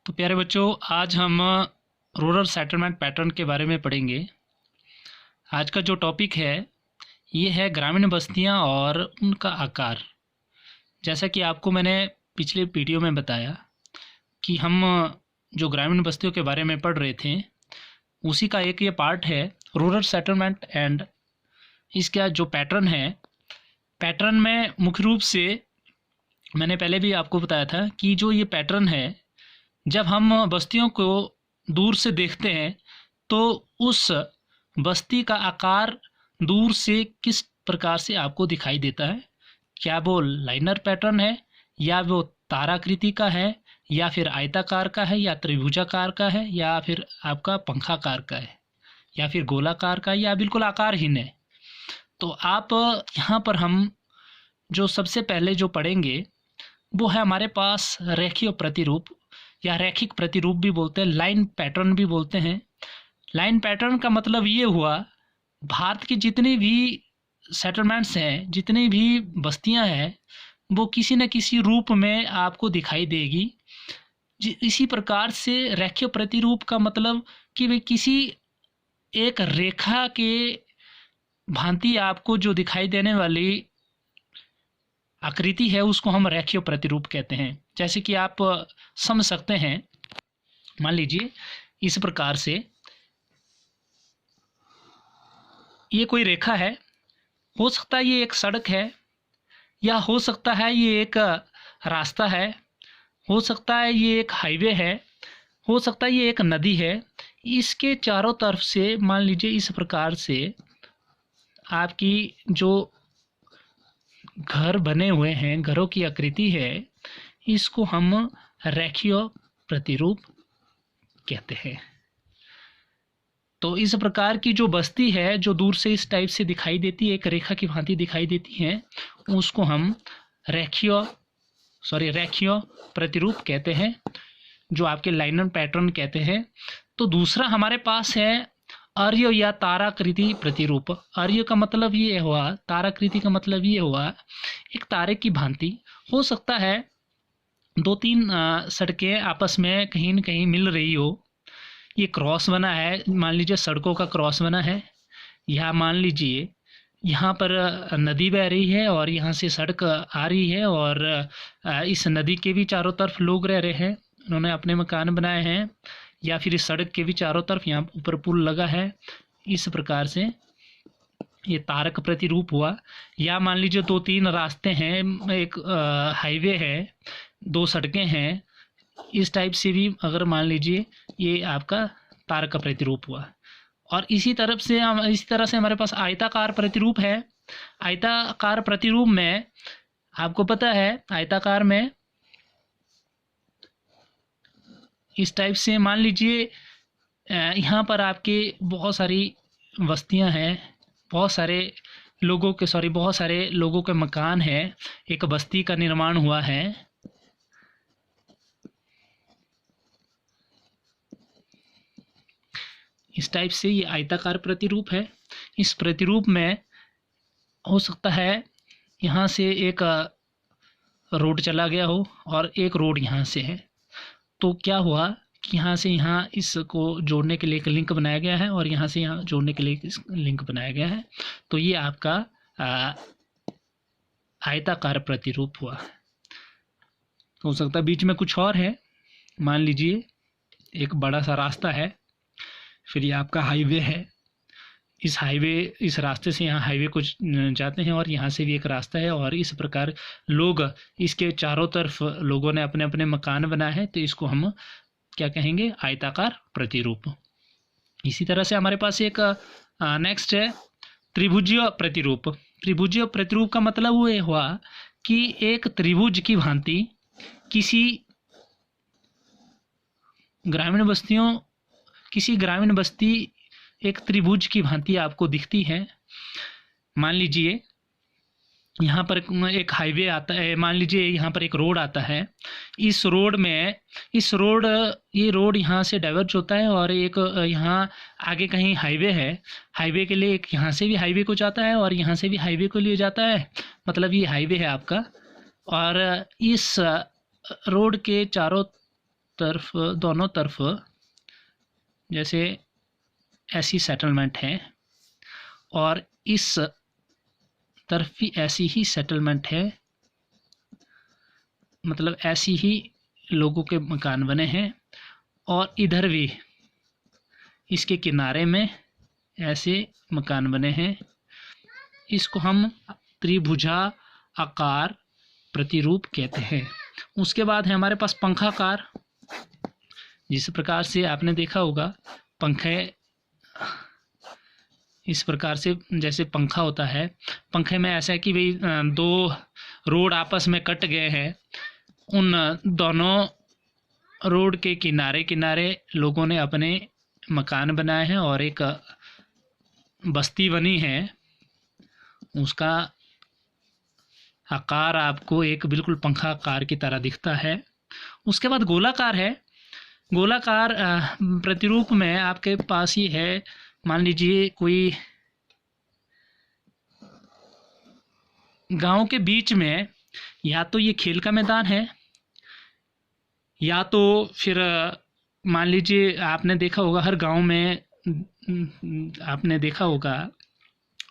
तो प्यारे बच्चों, आज हम रूरल सेटलमेंट पैटर्न के बारे में पढ़ेंगे। आज का जो टॉपिक है ये है ग्रामीण बस्तियां और उनका आकार। जैसा कि आपको मैंने पिछले वीडियो में बताया कि हम जो ग्रामीण बस्तियों के बारे में पढ़ रहे थे उसी का एक ये पार्ट है रूरल सेटलमेंट। एंड इसका जो पैटर्न है, पैटर्न में मुख्य रूप से मैंने पहले भी आपको बताया था कि जो ये पैटर्न है, जब हम बस्तियों को दूर से देखते हैं तो उस बस्ती का आकार दूर से किस प्रकार से आपको दिखाई देता है। क्या वो लाइनर पैटर्न है, या वो ताराकृति का है, या फिर आयताकार का है, या त्रिभुजाकार का है, या फिर आपका पंखाकार का है, या फिर गोलाकार का, या बिल्कुल आकारहीन है। तो आप यहाँ पर हम जो सबसे पहले जो पढ़ेंगे वो है हमारे पास रेखीय प्रतिरूप, या रैखिक प्रतिरूप भी बोलते हैं, लाइन पैटर्न भी बोलते हैं। लाइन पैटर्न का मतलब ये हुआ, भारत की जितनी भी सेटलमेंट्स हैं, जितनी भी बस्तियां हैं, वो किसी न किसी रूप में आपको दिखाई देगी। इसी प्रकार से रैखिक प्रतिरूप का मतलब कि वे किसी एक रेखा के भांति आपको जो दिखाई देने वाली आकृति है उसको हम रेखीय प्रतिरूप कहते हैं। जैसे कि आप समझ सकते हैं, मान लीजिए इस प्रकार से ये कोई रेखा है, हो सकता है ये एक सड़क है, या हो सकता है ये एक रास्ता है, हो सकता है ये एक हाईवे है, हो सकता है ये एक नदी है। इसके चारों तरफ से मान लीजिए इस प्रकार से आपकी जो घर बने हुए हैं, घरों की आकृति है, इसको हम रेखीय प्रतिरूप कहते हैं। तो इस प्रकार की जो बस्ती है जो दूर से इस टाइप से दिखाई देती है, एक रेखा की भांति दिखाई देती है, उसको हम रेखीय प्रतिरूप कहते हैं, जो आपके लाइनर पैटर्न कहते हैं। तो दूसरा हमारे पास है आर्य या ताराकृति प्रतिरूप। आर्य का मतलब ये हुआ, ताराकृति का मतलब ये हुआ, एक तारे की भांति हो सकता है दो तीन सड़कें आपस में कहीं न कहीं मिल रही हो। ये क्रॉस बना है, मान लीजिए सड़कों का क्रॉस बना है, या मान लीजिए यहाँ पर नदी बह रही है और यहाँ से सड़क आ रही है, और इस नदी के भी चारों तरफ लोग रह रहे हैं, उन्होंने अपने मकान बनाए हैं, या फिर इस सड़क के भी चारों तरफ यहाँ ऊपर पुल लगा है। इस प्रकार से ये तारक प्रतिरूप हुआ। या मान लीजिए दो तीन रास्ते हैं, एक हाईवे है, दो सड़कें हैं, इस टाइप से भी अगर मान लीजिए ये आपका तारक प्रतिरूप हुआ। और इसी तरह से हमारे पास आयताकार प्रतिरूप है। आयताकार प्रतिरूप में आपको पता है, आयताकार में इस टाइप से मान लीजिए यहाँ पर आपके बहुत सारी बस्तियाँ हैं, बहुत सारे लोगों के मकान हैं, एक बस्ती का निर्माण हुआ है। इस टाइप से ये आयताकार प्रतिरूप है। इस प्रतिरूप में हो सकता है यहाँ से एक रोड चला गया हो और एक रोड यहाँ से है, तो क्या हुआ कि यहाँ से यहाँ इसको जोड़ने के लिए एक लिंक बनाया गया है, और यहाँ से यहाँ जोड़ने के लिए एक लिंक बनाया गया है। तो ये आपका आयताकार प्रतिरूप हुआ। हो सकता है बीच में कुछ और है, मान लीजिए एक बड़ा सा रास्ता है, फिर ये आपका हाईवे है, इस रास्ते से यहाँ हाईवे को जाते हैं, और यहाँ से भी एक रास्ता है, और इस प्रकार लोग इसके चारों तरफ लोगों ने अपने अपने मकान बनाए हैं, तो इसको हम क्या कहेंगे, आयताकार प्रतिरूप। इसी तरह से हमारे पास एक नेक्स्ट है त्रिभुजीय प्रतिरूप। त्रिभुजीय प्रतिरूप का मतलब वो हुआ कि एक त्रिभुज की भांति किसी ग्रामीण बस्ती एक त्रिभुज की भांति आपको दिखती है। मान लीजिए यहाँ पर एक हाईवे आता है, मान लीजिए यहाँ पर एक रोड आता है, ये रोड यहाँ से डाइवर्ज होता है, और एक यहाँ आगे कहीं हाईवे है, हाईवे के लिए एक यहाँ से भी हाईवे को जाता है और यहाँ से भी हाईवे को लिए जाता है, मतलब ये हाईवे है आपका। और इस रोड के चारों दोनों तरफ जैसे ऐसी सेटलमेंट है और इस तरफ भी ऐसी ही सेटलमेंट है, मतलब ऐसी ही लोगों के मकान बने हैं, और इधर भी इसके किनारे में ऐसे मकान बने हैं। इसको हम त्रिभुजा आकार प्रतिरूप कहते हैं। उसके बाद है हमारे पास पंखाकार। जिस प्रकार से आपने देखा होगा पंखे इस प्रकार से, जैसे पंखा होता है, पंखे में ऐसा है कि भाई दो रोड आपस में कट गए हैं, उन दोनों रोड के किनारे किनारे लोगों ने अपने मकान बनाए हैं और एक बस्ती बनी है। उसका आकार आपको एक बिल्कुल पंखा आकार की तरह दिखता है। उसके बाद गोलाकार है। गोलाकार प्रतिरूप में आपके पास ही है, मान लीजिए कोई गांव के बीच में, या तो ये खेल का मैदान है, या तो फिर मान लीजिए आपने देखा होगा हर गांव में, आपने देखा होगा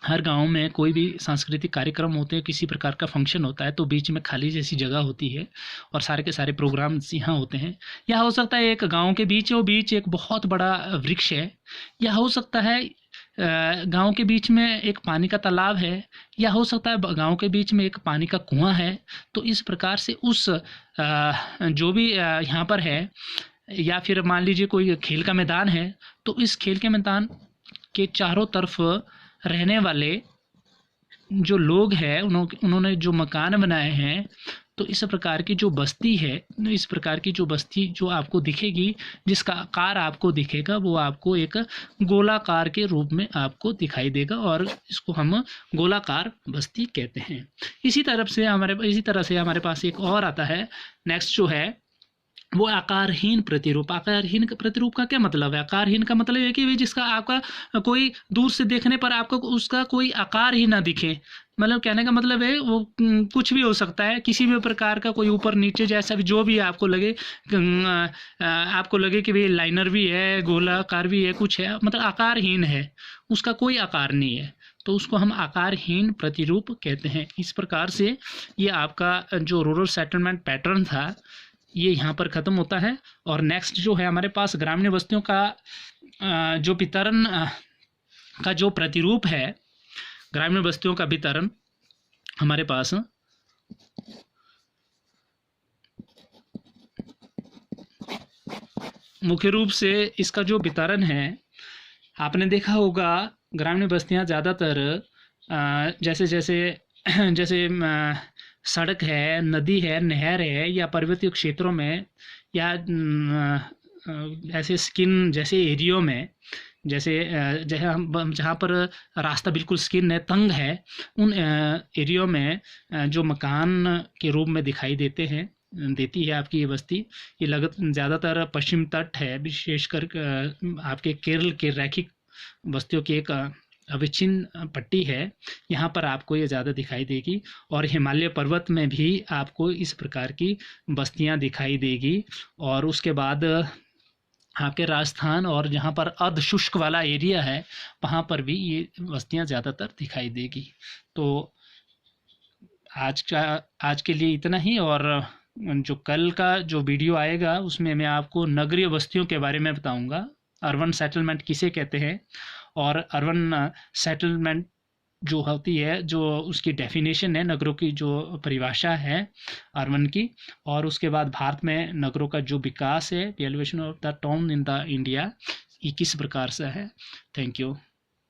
हर गांव में कोई भी सांस्कृतिक कार्यक्रम होते हैं, किसी प्रकार का फंक्शन होता है, तो बीच में खाली जैसी जगह होती है और सारे के सारे प्रोग्राम्स यहाँ होते हैं। या हो सकता है एक गांव के बीच एक बहुत बड़ा वृक्ष है, या हो सकता है गांव के बीच में एक पानी का तालाब है, या हो सकता है गांव के बीच में एक पानी का कुआं है। तो इस प्रकार से उस जो भी यहाँ पर है, या फिर मान लीजिए कोई खेल का मैदान है, तो इस खेल के मैदान के चारों तरफ रहने वाले जो लोग हैं, उन्होंने जो मकान बनाए हैं, तो इस प्रकार की जो बस्ती है, इस प्रकार की जो बस्ती जो आपको दिखेगी, जिसका आकार आपको दिखेगा, वो आपको एक गोलाकार के रूप में आपको दिखाई देगा, और इसको हम गोलाकार बस्ती कहते हैं। इसी तरह से हमारे पास एक और आता है, नेक्स्ट जो है वो आकारहीन प्रतिरूप। आकारहीन प्रतिरूप का क्या मतलब है? आकारहीन का मतलब है कि जिसका आपका कोई दूर से देखने पर आपको उसका कोई आकार ही ना दिखे। मतलब कहने का मतलब है वो कुछ भी हो सकता है, किसी भी प्रकार का, कोई ऊपर नीचे जैसा भी, जो भी आपको लगे, कि भाई लाइनर भी है, गोलाकार भी है, कुछ है, मतलब आकारहीन है, उसका कोई आकार नहीं है, तो उसको हम आकारहीन प्रतिरूप कहते हैं। इस प्रकार से ये आपका जो रूरल सेटलमेंट पैटर्न था ये यहाँ पर ख़त्म होता है। और नेक्स्ट जो है हमारे पास ग्रामीण बस्तियों का जो वितरण का जो प्रतिरूप है, ग्रामीण बस्तियों का वितरण हमारे पास मुख्य रूप से इसका जो वितरण है, आपने देखा होगा ग्रामीण बस्तियां ज़्यादातर जैसे सड़क है, नदी है, नहर है, या पर्वतीय क्षेत्रों में, या ऐसे स्किन जैसे एरियो में, जहाँ पर रास्ता बिल्कुल स्किन है, तंग है, उन एरियो में जो मकान के रूप में दिखाई देती है आपकी ये बस्ती। ये ज़्यादातर पश्चिम तट है, विशेषकर आपके केरल के रैखिक बस्तियों की एक अविच्छिन्न पट्टी है, यहाँ पर आपको ये ज़्यादा दिखाई देगी। और हिमालय पर्वत में भी आपको इस प्रकार की बस्तियाँ दिखाई देगी। और उसके बाद आपके राजस्थान और जहाँ पर अर्ध शुष्क वाला एरिया है, वहाँ पर भी ये बस्तियाँ ज़्यादातर दिखाई देगी। तो आज के लिए इतना ही, और जो कल का जो वीडियो आएगा उसमें मैं आपको नगरीय बस्तियों के बारे में बताऊँगा, अर्बन सेटलमेंट किसे कहते हैं, और अर्बन सेटलमेंट जो होती है, जो उसकी डेफिनेशन है, नगरों की जो परिभाषा है अर्बन की, और उसके बाद भारत में नगरों का जो विकास है, elevation of the town in the India, ये किस प्रकार से है। Thank you.